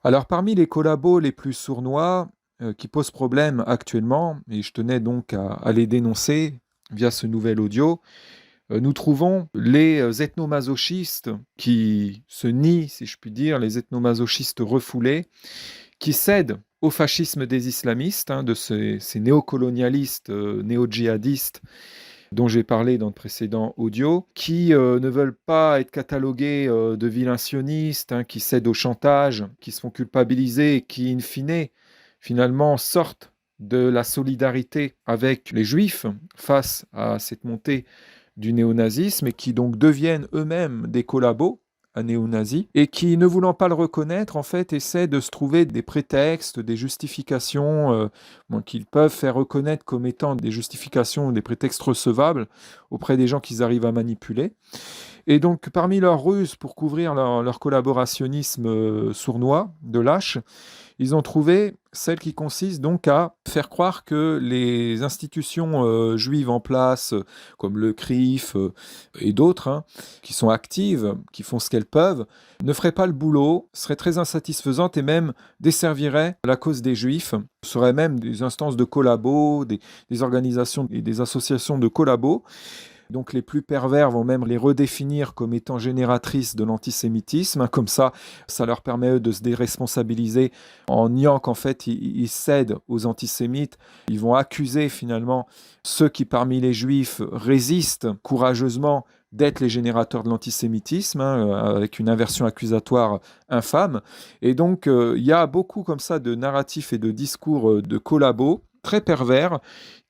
Alors parmi les collabos les plus sournois qui posent problème actuellement, et je tenais donc à les dénoncer via ce nouvel audio, nous trouvons les ethnomasochistes qui se nient, si je puis dire, les ethnomasochistes refoulés, qui cèdent au fascisme des islamistes, de ces néocolonialistes, néo-djihadistes dont j'ai parlé dans le précédent audio, qui ne veulent pas être catalogués de vilains sionistes, qui cèdent au chantage, qui se font culpabiliser et qui, in fine, finalement, sortent de la solidarité avec les juifs face à cette montée du néonazisme et qui donc deviennent eux-mêmes des collabos à néo-nazis et qui, ne voulant pas le reconnaître, en fait, essaient de se trouver des prétextes, des justifications qu'ils peuvent faire reconnaître comme étant des justifications ou des prétextes recevables auprès des gens qu'ils arrivent à manipuler. Et donc, parmi leurs ruses pour couvrir leur collaborationnisme sournois, de lâche, ils ont trouvé celle qui consiste donc à faire croire que les institutions juives en place, comme le CRIF et d'autres, qui sont actives, qui font ce qu'elles peuvent, ne feraient pas le boulot, seraient très insatisfaisantes et même desserviraient la cause des juifs. Ce seraient même des instances de collabos, des organisations et des associations de collabos. Donc les plus pervers vont même les redéfinir comme étant génératrices de l'antisémitisme. Comme ça leur permet eux de se déresponsabiliser en niant qu'en fait ils cèdent aux antisémites. Ils vont accuser finalement ceux qui parmi les juifs résistent courageusement d'être les générateurs de l'antisémitisme, avec une inversion accusatoire infâme. Et donc il y a beaucoup comme ça de narratifs et de discours de collabos très pervers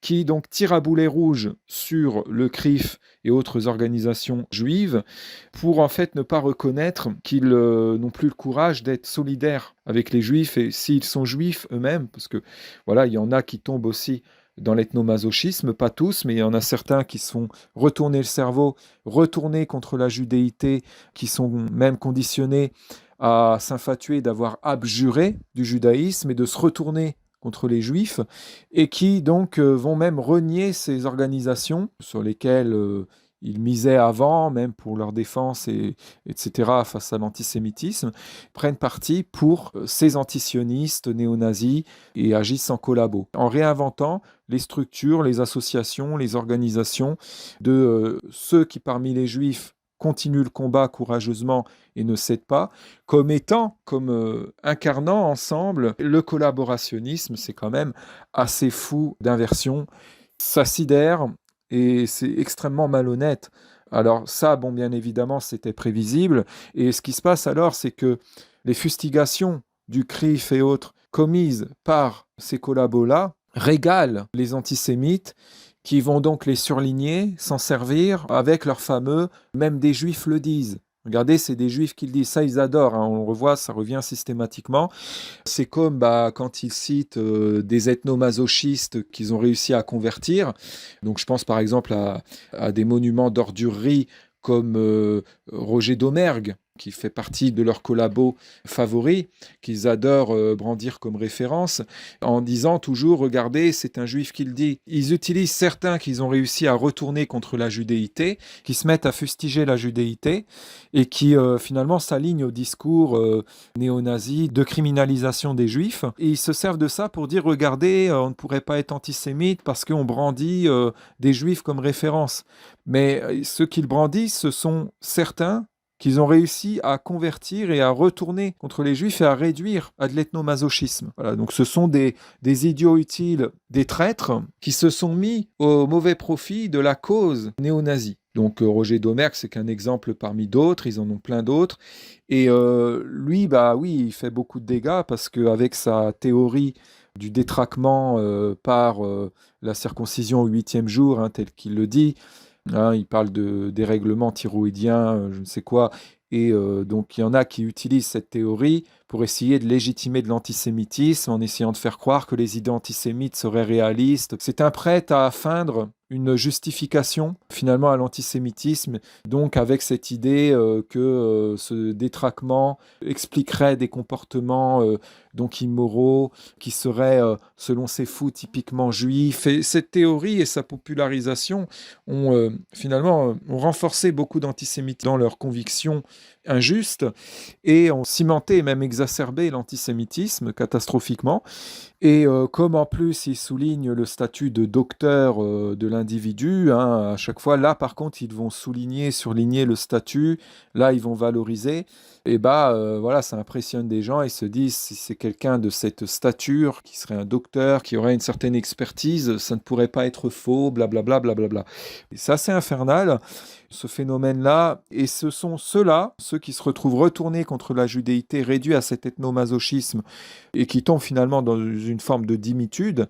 qui donc tire à boulet rouge sur le CRIF et autres organisations juives pour en fait ne pas reconnaître qu'ils n'ont plus le courage d'être solidaires avec les juifs et s'ils sont juifs eux-mêmes, parce que voilà, il y en a qui tombent aussi dans l'ethnomasochisme, pas tous, mais il y en a certains qui se font retourner le cerveau, retourner contre la judéité, qui sont même conditionnés à s'infatuer d'avoir abjuré du judaïsme et de se retourner contre les juifs, et qui donc vont même renier ces organisations sur lesquelles ils misaient avant, même pour leur défense, etc., face à l'antisémitisme, prennent parti pour ces antisionistes néo-nazis et agissent en collabo, en réinventant les structures, les associations, les organisations de ceux qui, parmi les juifs, continuent le combat courageusement et ne cèdent pas, comme incarnant ensemble le collaborationnisme. C'est quand même assez fou d'inversion. Ça sidère et c'est extrêmement malhonnête. Alors ça, bon, bien évidemment, c'était prévisible. Et ce qui se passe alors, c'est que les fustigations du CRIF et autres commises par ces collabos-là régalent les antisémites qui vont donc les surligner, s'en servir avec leurs fameux « même des juifs le disent ». Regardez, c'est des juifs qui le disent. Ça, ils adorent. On le revoit, ça revient systématiquement. C'est comme quand ils citent des ethnomasochistes qu'ils ont réussi à convertir. Donc, je pense par exemple à des monuments d'ordurerie comme Roger Domergue, qui fait partie de leurs collabos favoris, qu'ils adorent brandir comme référence, en disant toujours, regardez, c'est un juif qui le dit. Ils utilisent certains qu'ils ont réussi à retourner contre la judéité, qui se mettent à fustiger la judéité, et qui finalement s'alignent au discours néo-nazi de criminalisation des juifs. Et ils se servent de ça pour dire, regardez, on ne pourrait pas être antisémite parce qu'on brandit des juifs comme référence. Mais ceux qui le brandissent, ce sont certains qu'ils ont réussi à convertir et à retourner contre les juifs et à réduire à de l'ethnomasochisme. Voilà, donc ce sont des idiots utiles, des traîtres, qui se sont mis au mauvais profit de la cause néo-nazie. Donc Roger Domergue, c'est qu'un exemple parmi d'autres, ils en ont plein d'autres. Et lui, bah oui, il fait beaucoup de dégâts parce qu'avec sa théorie du détraquement par la circoncision au 8e jour, tel qu'il le dit, il parle de dérèglement thyroïdien, je ne sais quoi. Et donc, il y en a qui utilisent cette théorie pour essayer de légitimer de l'antisémitisme en essayant de faire croire que les idées antisémites seraient réalistes. C'est un prêt à feindre une justification finalement à l'antisémitisme, donc avec cette idée que ce détraquement expliquerait des comportements donc immoraux qui seraient, selon ces fous, typiquement juifs. Et cette théorie et sa popularisation ont finalement ont renforcé beaucoup d'antisémites dans leurs convictions injustes et ont cimenté et même exacerbé l'antisémitisme catastrophiquement. Et comme en plus il souligne le statut de docteur de l'individu, hein, à chaque fois, là par contre ils vont surligner le statut, là ils vont valoriser, et voilà, ça impressionne des gens, ils se disent si c'est quelqu'un de cette stature, qui serait un docteur, qui aurait une certaine expertise, ça ne pourrait pas être faux, blablabla, blablabla. Et c'est assez infernal, ce phénomène-là, et ce sont ceux-là, ceux qui se retrouvent retournés contre la judéité, réduits à cet ethnomasochisme, et qui tombent finalement dans une forme de dimitude,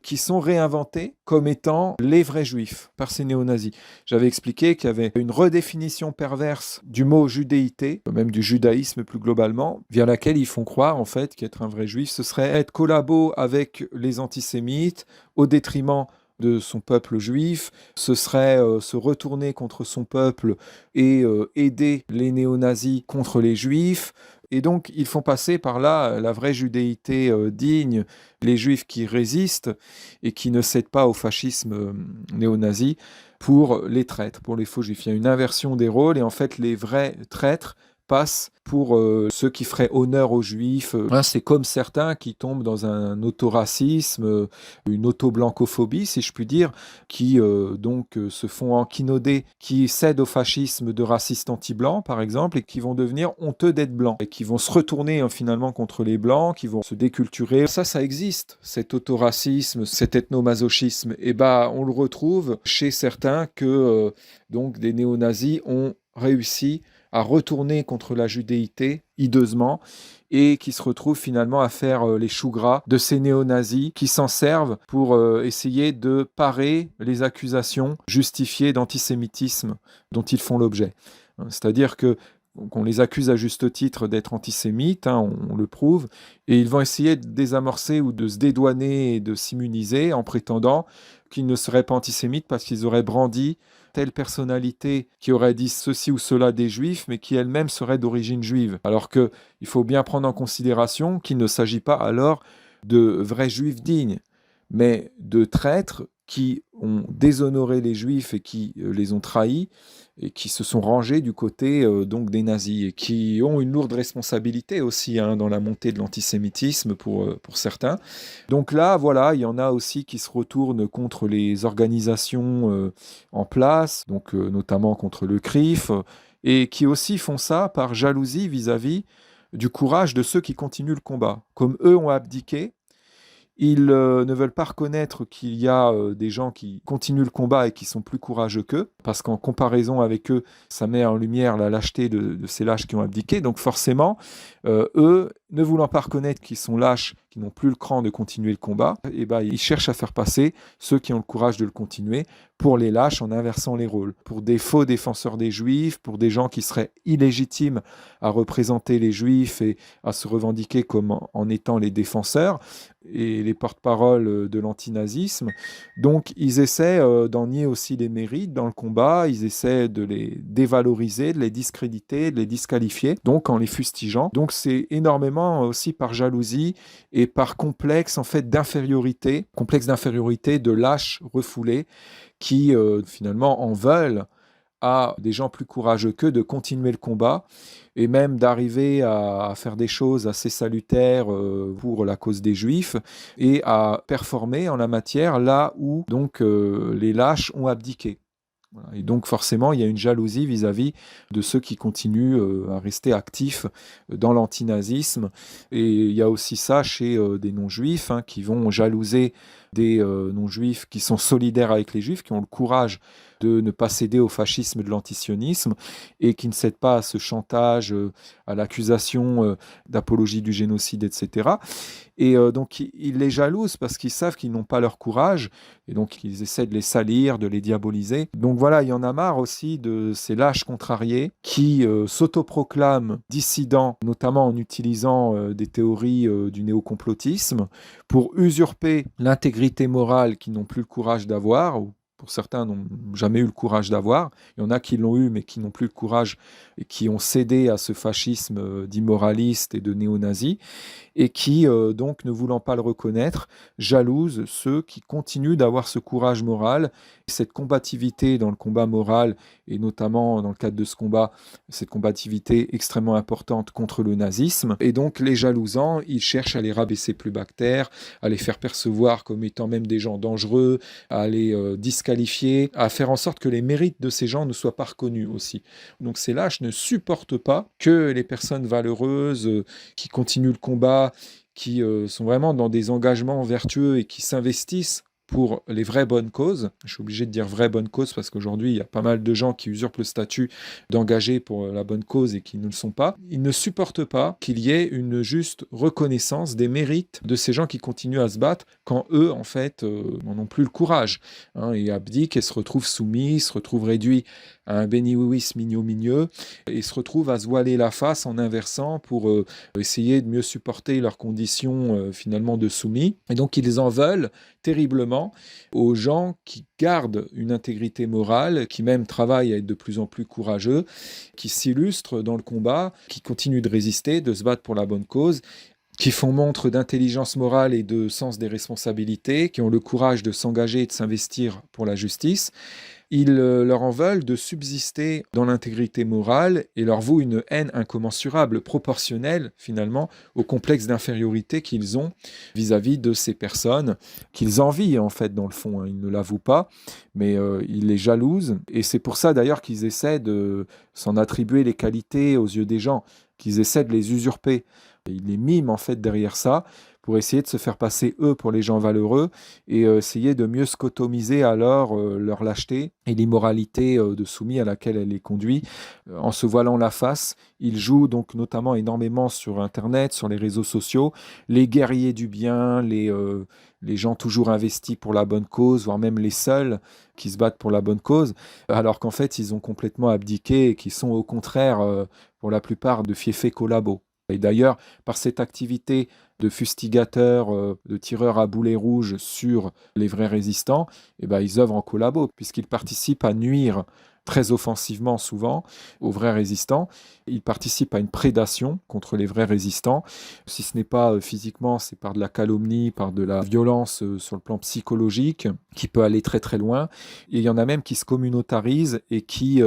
qui sont réinventés comme étant les vrais juifs par ces néo-nazis. J'avais expliqué qu'il y avait une redéfinition perverse du mot judéité, même du judaïsme plus globalement, via laquelle ils font croire en fait qu'être un vrai juif, ce serait être collabo avec les antisémites au détriment de son peuple juif, ce serait se retourner contre son peuple et aider les néo-nazis contre les juifs. Et donc, ils font passer par là la vraie judéité digne, les juifs qui résistent et qui ne cèdent pas au fascisme néo-nazi, pour les traîtres, pour les faux juifs. Il y a une inversion des rôles et en fait, les vrais traîtres passent pour ceux qui feraient honneur aux juifs. Là, c'est comme certains qui tombent dans un autoracisme, une auto-blancophobie, si je puis dire, qui se font enquinauder, qui cèdent au fascisme de racistes anti-blancs, par exemple, et qui vont devenir honteux d'être blancs, et qui vont se retourner finalement contre les blancs, qui vont se déculturer. Ça existe, cet autoracisme, cet ethnomasochisme. Et on le retrouve chez certains que donc des néo-nazis ont réussi à retourner contre la judéité hideusement et qui se retrouvent finalement à faire les choux gras de ces néo-nazis qui s'en servent pour essayer de parer les accusations justifiées d'antisémitisme dont ils font l'objet. C'est-à-dire qu'on les accuse à juste titre d'être antisémites, hein, on le prouve, et ils vont essayer de désamorcer ou de se dédouaner et de s'immuniser en prétendant qu'ils ne seraient pas antisémites parce qu'ils auraient brandi telle personnalité qui aurait dit ceci ou cela des juifs, mais qui elle-même serait d'origine juive. Alors qu'il faut bien prendre en considération qu'il ne s'agit pas alors de vrais juifs dignes, mais de traîtres qui ont déshonoré les juifs et qui les ont trahis, et qui se sont rangés du côté donc des nazis, et qui ont une lourde responsabilité aussi dans la montée de l'antisémitisme pour certains. Donc là, voilà, il y en a aussi qui se retournent contre les organisations en place, donc notamment contre le CRIF, et qui aussi font ça par jalousie vis-à-vis du courage de ceux qui continuent le combat. Comme eux ont abdiqué, ils ne veulent pas reconnaître qu'il y a des gens qui continuent le combat et qui sont plus courageux qu'eux, parce qu'en comparaison avec eux, ça met en lumière la lâcheté de ces lâches qui ont abdiqué. Donc forcément, eux, ne voulant pas reconnaître qu'ils sont lâches, qui n'ont plus le cran de continuer le combat, ils cherchent à faire passer ceux qui ont le courage de le continuer pour les lâches en inversant les rôles. Pour des faux défenseurs des juifs, pour des gens qui seraient illégitimes à représenter les juifs et à se revendiquer comme en étant les défenseurs et les porte-parole de l'antinazisme. Donc ils essaient d'en nier aussi les mérites dans le combat, ils essaient de les dévaloriser, de les discréditer, de les disqualifier, donc en les fustigeant. Donc c'est énormément aussi par jalousie et par complexe en fait complexe d'infériorité de lâches refoulés qui finalement en veulent à des gens plus courageux qu'eux de continuer le combat et même d'arriver à faire des choses assez salutaires pour la cause des Juifs et à performer en la matière là où donc les lâches ont abdiqué. Voilà. Et donc forcément, il y a une jalousie vis-à-vis de ceux qui continuent à rester actifs dans l'antinazisme. Et il y a aussi ça chez des non-juifs qui vont jalouser des non-juifs qui sont solidaires avec les juifs, qui ont le courage de ne pas céder au fascisme et de l'antisionisme et qui ne cèdent pas à ce chantage, à l'accusation d'apologie du génocide, etc. Et donc, ils les jalousent parce qu'ils savent qu'ils n'ont pas leur courage et donc ils essaient de les salir, de les diaboliser. Donc voilà, il y en a marre aussi de ces lâches contrariés qui s'autoproclament dissidents, notamment en utilisant des théories du néocomplotisme pour usurper l'intégrité morale qu'ils n'ont plus le courage d'avoir, ou pour certains, n'ont jamais eu le courage d'avoir. Il y en a qui l'ont eu, mais qui n'ont plus le courage et qui ont cédé à ce fascisme d'immoralistes et de néo-nazis, et qui, donc, ne voulant pas le reconnaître, jalousent ceux qui continuent d'avoir ce courage moral, cette combativité dans le combat moral, et notamment dans le cadre de ce combat, cette combativité extrêmement importante contre le nazisme. Et donc, les jalousants, ils cherchent à les rabaisser plus bas que terre, à les faire percevoir comme étant même des gens dangereux, à les disqualifier, à faire en sorte que les mérites de ces gens ne soient pas reconnus aussi. Donc ces lâches ne supportent pas que les personnes valeureuses qui continuent le combat, qui sont vraiment dans des engagements vertueux et qui s'investissent pour les vraies bonnes causes. Je suis obligé de dire vraies bonnes causes parce qu'aujourd'hui, il y a pas mal de gens qui usurpent le statut d'engagés pour la bonne cause et qui ne le sont pas. Ils ne supportent pas qu'il y ait une juste reconnaissance des mérites de ces gens qui continuent à se battre quand eux, en fait, n'en ont plus le courage, et abdiquent et se retrouvent soumis, se retrouvent réduits à un béni-oui-oui mignon-migneux et se retrouvent à se voiler la face en inversant pour essayer de mieux supporter leurs conditions finalement de soumis. Et donc, ils en veulent terriblement aux gens qui gardent une intégrité morale, qui même travaillent à être de plus en plus courageux, qui s'illustrent dans le combat, qui continuent de résister, de se battre pour la bonne cause, qui font montre d'intelligence morale et de sens des responsabilités, qui ont le courage de s'engager et de s'investir pour la justice. Ils leur en veulent de subsister dans l'intégrité morale et leur vouent une haine incommensurable, proportionnelle finalement au complexe d'infériorité qu'ils ont vis-à-vis de ces personnes, qu'ils envient en fait dans le fond. Ils ne l'avouent pas, mais ils les jalousent. Et c'est pour ça d'ailleurs qu'ils essaient de s'en attribuer les qualités aux yeux des gens, qu'ils essaient de les usurper. Ils les miment en fait derrière ça pour essayer de se faire passer eux pour les gens valeureux et essayer de mieux scotomiser alors leur lâcheté et l'immoralité de soumis à laquelle elle les conduit. En se voilant la face, ils jouent donc notamment énormément sur Internet, sur les réseaux sociaux, les guerriers du bien, les gens toujours investis pour la bonne cause, voire même les seuls qui se battent pour la bonne cause, alors qu'en fait ils ont complètement abdiqué et qui sont au contraire pour la plupart de fiefés collabos. Et d'ailleurs, par cette activité de fustigateurs, de tireurs à boulets rouges sur les vrais résistants, ils œuvrent en collabo, puisqu'ils participent à nuire très offensivement souvent aux vrais résistants. Ils participent à une prédation contre les vrais résistants. Si ce n'est pas physiquement, c'est par de la calomnie, par de la violence sur le plan psychologique, qui peut aller très très loin. Et il y en a même qui se communautarisent et qui,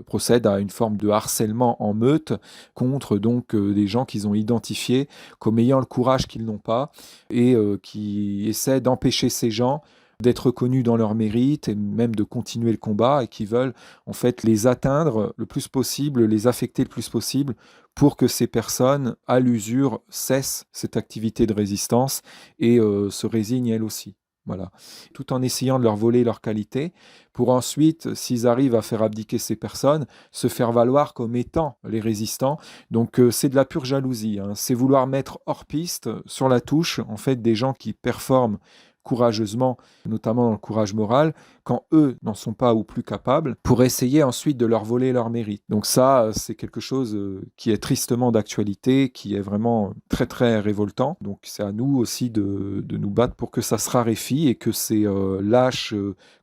procèdent à une forme de harcèlement en meute contre donc des gens qu'ils ont identifiés comme ayant le courage qu'ils n'ont pas et qui essaient d'empêcher ces gens d'être reconnus dans leur mérite et même de continuer le combat et qui veulent en fait les atteindre le plus possible, les affecter le plus possible pour que ces personnes, à l'usure, cessent cette activité de résistance et se résignent elles aussi. Voilà. Tout en essayant de leur voler leur qualité, pour ensuite, s'ils arrivent à faire abdiquer ces personnes, se faire valoir comme étant les résistants. Donc c'est de la pure jalousie, c'est vouloir mettre hors piste, sur la touche, en fait, des gens qui performent courageusement, notamment dans le courage moral, quand eux n'en sont pas ou plus capables, pour essayer ensuite de leur voler leur mérite. Donc ça, c'est quelque chose qui est tristement d'actualité, qui est vraiment très très révoltant. Donc c'est à nous aussi de nous battre pour que ça se raréfie et que ces lâches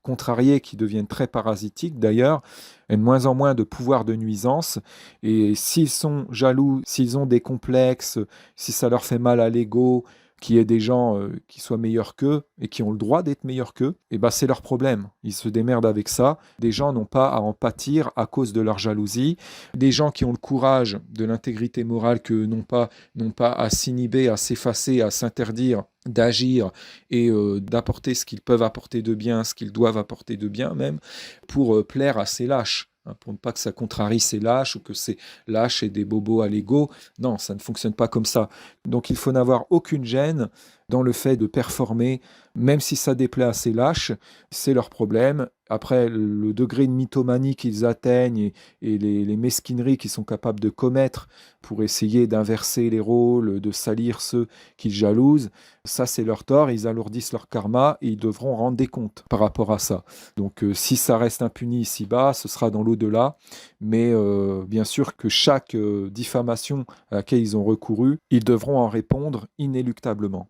contrariés qui deviennent très parasitiques d'ailleurs, aient de moins en moins de pouvoir de nuisance. Et s'ils sont jaloux, s'ils ont des complexes, si ça leur fait mal à l'ego, qu'il y ait des gens qui soient meilleurs qu'eux et qui ont le droit d'être meilleurs qu'eux, c'est leur problème. Ils se démerdent avec ça. Des gens n'ont pas à en pâtir à cause de leur jalousie. Des gens qui ont le courage de l'intégrité morale qu'eux n'ont pas à s'inhiber, à s'effacer, à s'interdire d'agir et d'apporter ce qu'ils peuvent apporter de bien, ce qu'ils doivent apporter de bien même, pour plaire à ces lâches. Pour ne pas que ça contrarie ces lâches ou que ces lâches aient des bobos à l'ego. Non, ça ne fonctionne pas comme ça. Donc il faut n'avoir aucune gêne dans le fait de performer, même si ça déplaît à ces lâches, c'est leur problème. Après, le degré de mythomanie qu'ils atteignent et les mesquineries qu'ils sont capables de commettre pour essayer d'inverser les rôles, de salir ceux qu'ils jalousent, ça c'est leur tort, ils alourdissent leur karma et ils devront rendre des comptes par rapport à ça. Donc si ça reste impuni ici-bas, ce sera dans l'au-delà, mais bien sûr que chaque diffamation à laquelle ils ont recouru, ils devront en répondre inéluctablement.